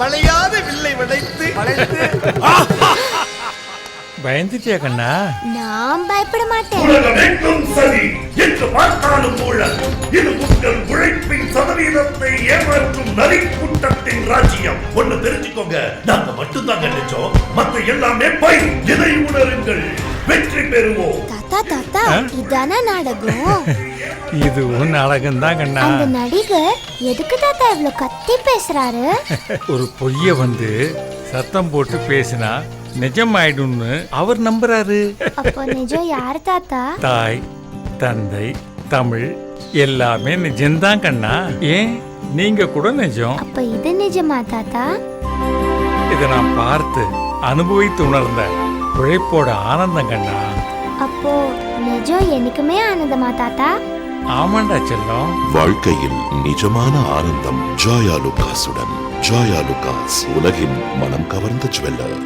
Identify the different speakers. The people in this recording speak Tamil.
Speaker 1: வளையாத வில்லை வளைத்து
Speaker 2: பயந்துட்டியா கண்ணா?
Speaker 3: நான் பயப்பட மாட்டேன்.
Speaker 4: உலகமெங்கும் சரி என்று பார்த்தாலும் ஊழல். இது உங்கள் உழைப்பின் சதவீதத்தை ஏமாற்றும் நரி கூட்டத்தின் ராஜ்யம். ஒண்ணு தெரிஞ்சுக்கோங்க, நாங்க மட்டும்தாங்க நினைச்சோம், மத்த எல்லாமே பை. இதை உணருங்கள், வெற்றி பெறுவோம்.
Speaker 3: தாத்தா தாத்தா, இதான நாடகம்?
Speaker 2: இதுவும் நாடகம் தான் கண்ணா.
Speaker 3: அந்த நடிகர் எதுக்கு தாத்தா இவ்வளவு கத்தி பேசுறாரு?
Speaker 2: ஒரு பொய்ய வந்து சத்தம் போட்டு பேசினா நிஜம் ஆயிடும்னு அவர் நம்புறாரு.
Speaker 3: அப்போ நிஜம் யாரு தாத்தா?
Speaker 2: தாய், தந்தை, தமிழ் எல்லாமே நிஜம்தான் கண்ணா. ஏன் நீங்க கூட நிஜம்.
Speaker 3: அப்ப இது நிஜமா தாத்தா?
Speaker 2: இதை நான் பார்த்து அனுபவித்து உணர்ந்த உழைப்போட ஆனந்தம் கண்ணா.
Speaker 3: அப்போ நிஜம் என்னைக்குமே ஆனந்தமா தாத்தா?
Speaker 2: ஆமாண்டா செல்லம்.
Speaker 5: வாழ்க்கையில் நிஜமான ஆனந்தம் ஜாயா லுகாஸுடன். ஜாயா லுகாஸ், உலகின் மனம் கவர்ந்த ஜுவல்லர்.